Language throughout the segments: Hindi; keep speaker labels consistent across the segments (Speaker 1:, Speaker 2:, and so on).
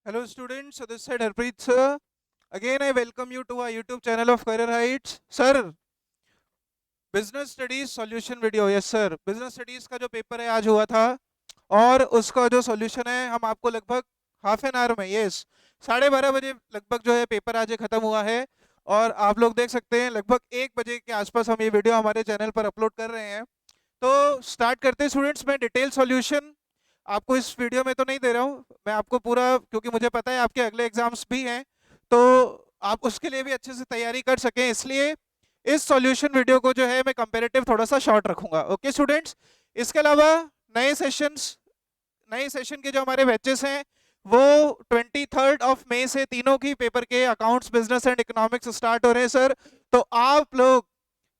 Speaker 1: Hello students, so this side Harpreet sir. Again I welcome you to our YouTube channel of Career Heights. Sir, business studies solution video, yes sir. Business studies का जो पेपर है आज हुआ था और उसका जो सॉल्यूशन है हम आपको लगभग हाफ एन आवर में, यस 12:30 बजे लगभग जो है पेपर आज खत्म हुआ है। और आप लोग देख सकते हैं लगभग 1 बजे के आसपास हम ये वीडियो हमारे चैनल पर अपलोड कर रहे हैं। तो स्टार्ट करते हैं स्टूडेंट्स। मैं डिटेल सॉल्यूशन आपको इस वीडियो में तो नहीं दे रहा हूँ, मैं आपको पूरा, क्योंकि मुझे पता है आपके अगले एग्जाम्स भी हैं तो आप उसके लिए भी अच्छे से तैयारी कर सकें, इसलिए इस सॉल्यूशन वीडियो को जो है मैं कंपैरेटिव थोड़ा सा शॉर्ट रखूंगा। ओके स्टूडेंट्स, इसके अलावा नए सेशन के जो हमारे बैचेस हैं वो 23 से तीनों की पेपर के accounts, business and economics start हो रहे हैं सर। तो आप लोग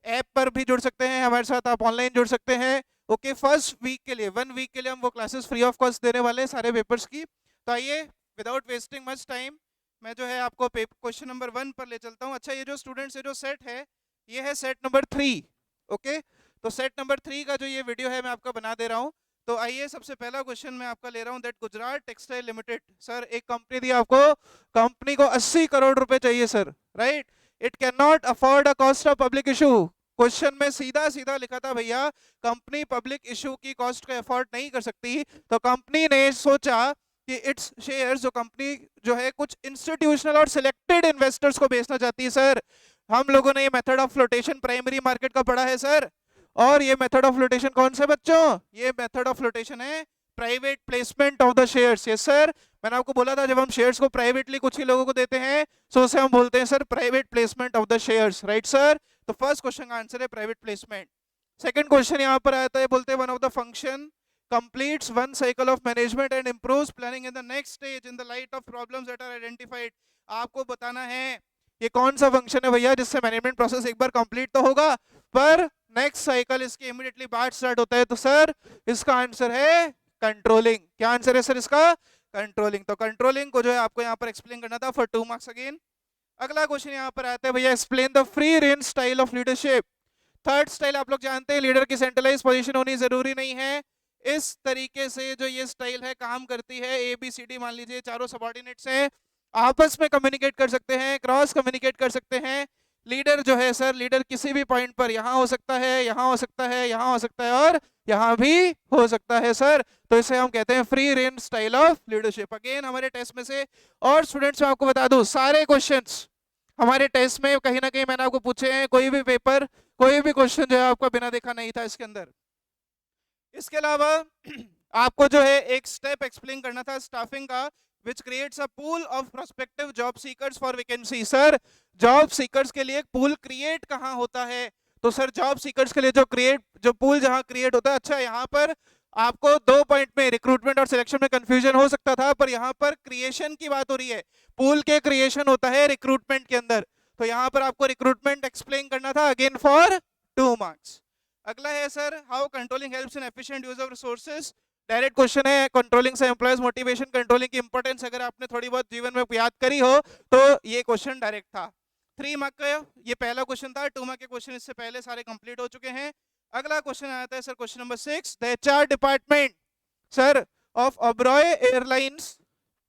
Speaker 1: ऐप पर भी जुड़ सकते हैं हमारे साथ, आप ऑनलाइन जुड़ सकते हैं। ओके, फर्स्ट वीक के लिए 1 वीक के लिए हम वो क्लासेस फ्री ऑफ कॉस्ट देने वाले हैं सारे पेपर्स की। तो आइए विदाउट वेस्टिंग मच टाइम मैं जो है आपको क्वेश्चन नंबर 1 पर ले चलता हूँ। अच्छा, ये जो स्टूडेंट्स ये जो सेट है ये है सेट नंबर 3। ओके, तो सेट नंबर 3 का जो ये वीडियो है मैं आपका बना दे रहा हूँ। तो आइए सबसे पहला क्वेश्चन मैं आपका ले रहा हूँ, that Gujarat textile limited. Sir एक कंपनी दी आपको, कंपनी को 80 करोड़ रुपए चाहिए sir, right. It can not afford a cost of public issue. Question में सीधा सीधा लिखा था भैया कंपनी पब्लिक इशू की कॉस्ट को अफोर्ड नहीं कर सकती, तो कंपनी ने सोचा कि इट्स शेयर्स, जो कंपनी जो है कुछ इंस्टीट्यूशनल और सिलेक्टेड इन्वेस्टर्स को बेचना चाहती है सर। हम लोगों ने ये method of flotation primary market का पढ़ा है सर। और ये मेथड ऑफ फ्लोटेशन कौन सा बच्चों, ये मेथड ऑफ फ्लोटेशन है private placement of the shares. Yes sir, मैंने आपको बोला था जब हम शेयर्स को प्राइवेटली कुछ ही लोगों को देते हैं तो उसे हम बोलते हैं sir private placement of the shares, right sir. तो फर्स्ट क्वेश्चन का आंसर है प्राइवेट प्लेसमेंट। सेकंड क्वेश्चन यहाँ पर आता है, बोलते हैं one of the function completes one cycle of management and improves planning in the next stage in the light of problems that are identified। आपको बताना है ये कौन सा फंक्शन है भैया जिससे मैनेजमेंट प्रोसेस एक बार कंप्लीट तो होगा पर नेक्स्ट साइकिल इसके इमीडिएटली बाद स्टार्ट होता है। तो सर इसका आंसर है कंट्रोलिंग। क्या आंसर है सर इसका? कंट्रोलिंग। तो कंट्रोलिंग को जो है आपको यहाँ पर एक्सप्लेन करना था फॉर 2 मार्क्स अगेन। अगला क्वेश्चन यहाँ पर आता है भैया, explain the free range style of leadership. Third style आप लोग जानते हैं लीडर की सेंट्रलाइज पोजीशन होनी जरूरी नहीं है। इस तरीके से जो ये स्टाइल है काम करती है, ए बी सी डी मान लीजिए चारों सबॉर्डिनेट्स हैं, आपस में कम्युनिकेट कर सकते हैं, क्रॉस कम्युनिकेट कर सकते हैं। लीडर जो है सर, लीडर किसी भी पॉइंट पर यहाँ हो सकता है, यहाँ हो सकता है, यहाँ हो सकता है और यहाँ भी हो सकता है सर। तो इसे हम कहते हैं free range style of leadership. Again हमारे टेस्ट में से, और स्टूडेंट्स मैं आपको बता दूं सारे क्वेश्चंस हमारे टेस्ट में कहीं ना कहीं मैंने आपको पूछे हैं, कोई भी पेपर कोई भी क्वेश्चन जो है आपका बिना देखा नहीं था इसके अंदर। इसके अलावा आपको जो है एक स्टेप एक्सप्लेन करना था स्टाफिंग का, which creates a pool of prospective job seekers for vacancy। Sir job seekers के लिए एक पूल क्रिएट कहाँ होता है? तो सर जॉब सीकर्स के लिए जो पूल जहाँ क्रिएट होता है, अच्छा यहाँ पर आपको 2 पॉइंट में रिक्रूटमेंट और सिलेक्शन में कंफ्यूजन हो सकता था, पर यहाँ पर क्रिएशन की बात हो रही है। पूल के क्रिएशन होता है रिक्रूटमेंट के अंदर, तो यहाँ पर आपको रिक्रूटमेंट एक्सप्लेन करना था अगेन फॉर 2 मार्क्स। अगला है sir, how controlling helps in efficient use of resources. Direct question है, कंट्रोलिंग से एम्प्लॉयज मोटिवेशन, कंट्रोलिंग की इंपॉर्टेंस अगर आपने थोड़ी बहुत जीवन में याद करी हो तो ये क्वेश्चन डायरेक्ट था। 3 मार्क का ये पहला क्वेश्चन था, 2 मार्क के क्वेश्चन इससे पहले सारे कंप्लीट हो चुके हैं। अगला क्वेश्चन आता है sir question number 6, the HR department sir of Oberoi airlines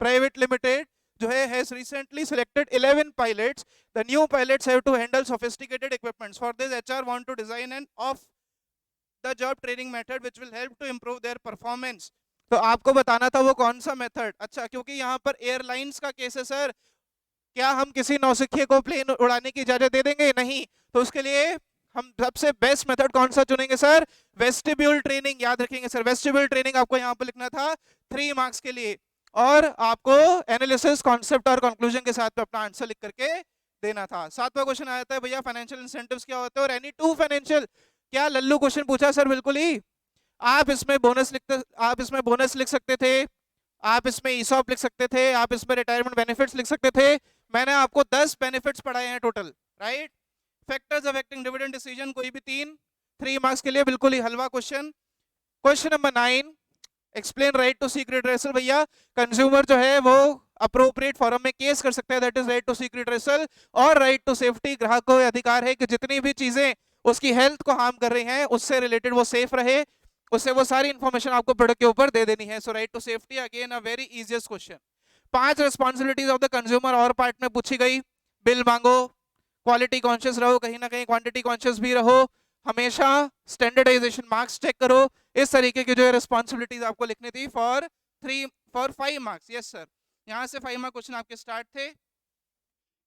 Speaker 1: private limited जो है has recently selected 11 pilots। the new pilots have to handle sophisticated equipments। for this HR want to design an off the job training method which will help to improve their performance। तो आपको बताना था वो कौन सा मेथड। अच्छा, क्योंकि यहाँ पर एयरलाइंस का केस है सर, क्या हम किसी नौसिखिए को प्लेन उड़ाने की इजाजत दे देंगे? नहीं। तो उसके लिए हम सबसे बेस्ट मेथड कौन सा चुनेंगे सर? Vestibule training. याद रखेंगे सर, वेस्टिब्यूल ट्रेनिंग आपको यहाँ पर लिखना था 3 मार्क्स के लिए, और आपको एनालिसिस, कॉन्सेप्ट और कंक्लूजन के साथ में अपना आंसर लिख करके देना था। 7वां क्वेश्चन आता है भैया, फाइनेंशियल इंसेंटिव्स क्या होते हैं और एनी टू फाइनेंशियल। क्या लल्लू क्वेश्चन पूछा सर? बिल्कुल ही। आप इसमें बोनस लिख सकते थे, आप इसमें ईसॉप लिख सकते थे, आप इसमें रिटायरमेंट बेनिफिट्स लिख सकते थे। मैंने आपको 10 बेनिफिट्स पढ़ाए हैं total, right. Factors affecting dividend decision कोई भी 3 मार्क्स के लिए, बिल्कुल ही हलवा question. Question number 9, explain right to seek redressal. भैया कंज्यूमर जो है वो अप्रोप्रिएट फॉरम में केस कर सकता है, that is right to seek redressal. और राइट टू सेफ्टी, ग्राहक को अधिकार है कि जितनी भी चीजें उसकी हेल्थ को हार्म कर रही हैं उससे रिलेटेड वो सेफ रहे, उससे वो सारी इंफॉर्मेशन आपको प्रोडक्ट के ऊपर दे देनी है। So right to safety, again a very easiest question. 5 responsibilities of the consumer और पार्ट में पूछी गई। बिल मांगो, क्वालिटी कॉन्शियस रहो, कहीं ना कहीं क्वांटिटी कॉन्शियस भी रहो, हमेशा स्टैंडर्डाइजेशन मार्क्स चेक करो। इस तरीके की जो है रिस्पॉन्सिबिलिटीज आपको लिखनी थी फॉर 5 मार्क्स। यस सर, यहाँ से 5 मार्क क्वेश्चन आपके स्टार्ट थे।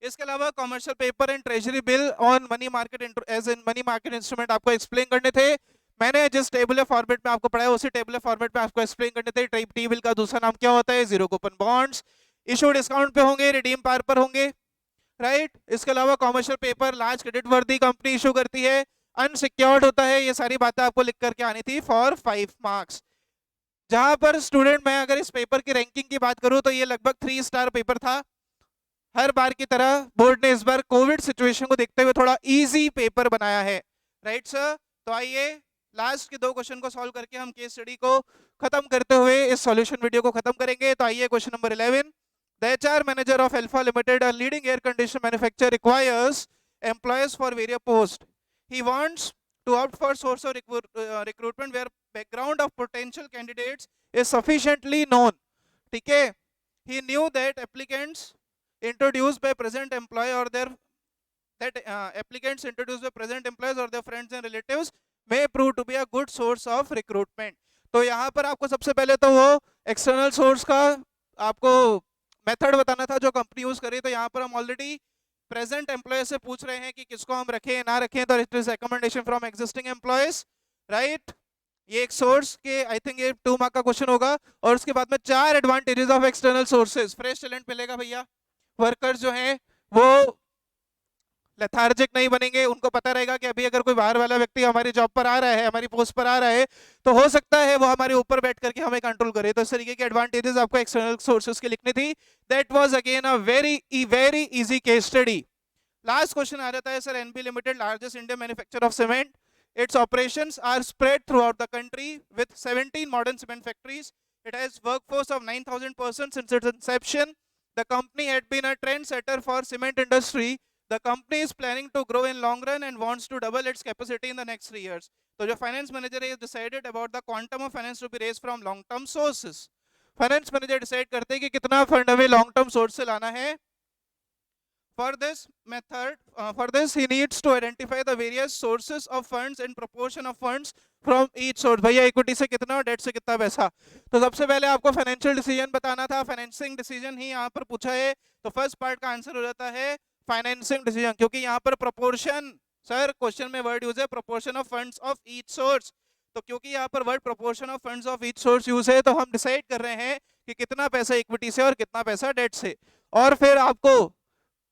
Speaker 1: इसके अलावा commercial paper and treasury bill on money market as in money market instrument आपको एक्सप्लेन करने थे। मैंने जिस टेबल फॉर्मेट में आपको पढ़ाया उसी टेबल फॉर्मेट में आपको एक्सप्लेन करने थे। टी बिल का दूसरा नाम क्या होता है? Zero coupon bonds. Issue discount पे होंगे, रिडीम पावर पर होंगे, राइट। इसके अलावा कमर्शियल पेपर लार्ज क्रेडिट वर्दी कंपनी इशू करती है, अनसिक्योर्ड होता है, ये सारी बातें आपको लिख करके आनी थी फॉर 5 मार्क्स। जहां पर स्टूडेंट, मैं अगर इस पेपर की रैंकिंग की बात करूं तो ये लगभग 3 स्टार पेपर था। हर बार की तरह बोर्ड ने इस बार कोविड सिचुएशन को देखते हुए थोड़ा इजी पेपर बनाया है, राइट सर। तो आइए लास्ट के 2 क्वेश्चन को सॉल्व करके हम केस स्टडी को खत्म करते हुए इस सॉल्यूशन वीडियो को खत्म करेंगे। तो आइए question number 11। The HR manager of Alpha Limited, a leading air conditioner manufacturer, requires employees for various posts. He wants to opt for source of recruitment where background of potential candidates is sufficiently known. ठीक है? He knew that applicants introduced by present employee or their friends and relatives may prove to be a good source of recruitment. तो यहाँ पर आपको सबसे पहले तो वो एक्सटर्नल सोर्स का आपको मेथड बताना था जो कंपनी यूज करे। तो यहाँ पर हम ऑलरेडी प्रेजेंट एम्प्लॉय से पूछ रहे हैं कि किसको हम रखें ना रखें, तो it is recommendation from existing employees, right. ये एक सोर्स के आई थिंक ये 2 मार्क का क्वेश्चन होगा। और उसके बाद में 4 advantages of external sources. Fresh talent मिलेगा भैया, वर्कर्स जो हैं वो लेथार्जिक नहीं बनेंगे, उनको पता रहेगा कि अभी अगर कोई बाहर वाला व्यक्ति हमारी जॉब पर आ रहा है, हमारी पोस्ट पर आ रहा है, तो हो सकता है वो हमारे ऊपर बैठ करके हमें कंट्रोल करे। तो इस तरीके के एडवांटेजेस आपको एक्सटर्नल सोर्सेज की लिखनी थी। That was again a very easy case study. Last question आ जाता है sir, NB limited largest Indian manufacturer of cement, its operations are spread throughout the country with 17 modern cement factories. It has workforce of 9,000 persons since its inception. The company had been a trend setter for cement industry. The company is planning to grow in long run and wants to double its capacity in the next 3 years. तो जो फाइनेंस मैनेजर है decided about the quantum of finance to be raised from long term sources. Finance manager decide करते हैं कि कितना फंड हमें लॉन्ग टर्म सोर्स से लाना है। For this method, for this he needs to identify the various sources of funds and proportion of funds from each source. भैया इक्विटी से कितना और डेट से कितना पैसा। तो सबसे पहले आपको फाइनेंशियल डिसीजन बताना था, फाइनेंसिंग डिसीजन ही यहाँ पर पूछा है। तो फर्स्ट पार्ट का आंसर हो जाता है फाइनेंसिंग डिसीजन, क्योंकि यहाँ पर प्रोपोर्शन, सर क्वेश्चन में वर्ड यूज है proportion of funds of each source. तो क्योंकि यहाँ पर word proportion of funds of each source use है, तो हम डिसाइड कर रहे हैं कि कितना पैसा इक्विटी से और कितना पैसा डेट से। और फिर आपको,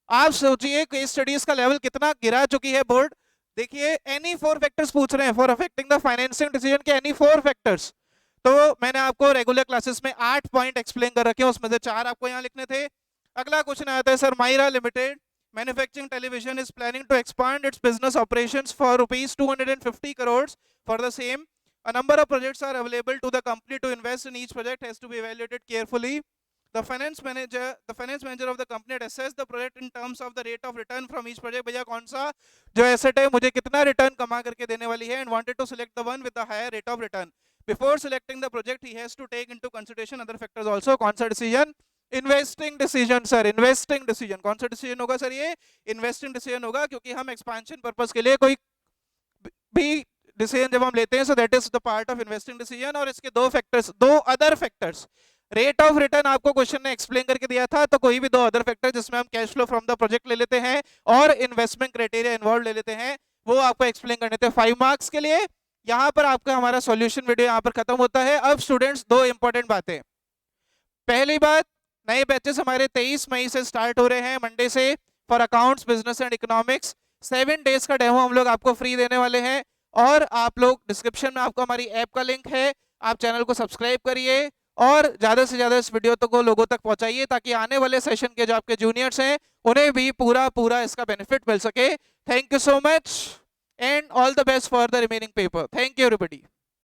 Speaker 1: आप सोचिए केस स्टडीज का लेवल कितना गिरा चुकी है बोर्ड। देखिए एनी 4 फैक्टर्स पूछ रहे हैं for affecting the financing decision के, एनी 4 फैक्टर्स। तो मैंने आपको रेगुलर क्लासेस में 8 पॉइंट एक्सप्लेन कर रखे हैं, उसमें से 4 आपको यहाँ लिखने थे। अगला क्वेश्चन आता है sir, Myra limited manufacturing television is planning to expand its business operations for rupees 250 crores. For the same, a number of projects are available to the company to invest in. Each project has to be evaluated carefully. The finance manager of the company had assessed the project in terms of the rate of return from each project. भैया कौन सा जो एसेट है मुझे कितना रिटर्न कमा करके देने वाली है, and wanted to select the one with the higher rate of return. Before selecting the project, he has to take into consideration other factors also. कौन सा decision? Investing decision sir, investing decision. कौन सा डिसीजन होगा सर? ये इन्वेस्टिंग डिसीजन होगा, क्योंकि हम एक्सपेंशन पर्पस के लिए कोई भी डिसीजन जब हम लेते हैं, so that is the part of investing decision. और इसके 2 factors, 2 other factors, rate of return आपको क्वेश्चन ने एक्सप्लेन करके दिया था, तो कोई भी 2 अदर फैक्टर जिसमें हम cash flow from the project ले लेते हैं और इन्वेस्टमेंट क्राइटेरिया इन्वॉल्व ले लेते हैं, वो आपको एक्सप्लेन करने थे 5 मार्क्स के लिए। यहाँ पर आपका हमारा सॉल्यूशन वीडियो यहाँ पर खत्म होता है। अब स्टूडेंट्स 2 इंपॉर्टेंट बातें। पहली बात, नए बैचेस हमारे 23 मई से स्टार्ट हो रहे हैं, मंडे से, for accounts, business and economics. 7 days का डेमो हम लोग आपको फ्री देने वाले हैं। और आप लोग, डिस्क्रिप्शन में आपको हमारी ऐप का लिंक है, आप चैनल को सब्सक्राइब करिए और ज़्यादा से ज़्यादा इस वीडियो को लोगों तक पहुंचाइए, ताकि आने वाले सेशन के जो आपके जूनियर्स हैं उन्हें भी पूरा इसका बेनिफिट मिल सके। Thank you so much and all the best for the remaining paper. Thank you everybody.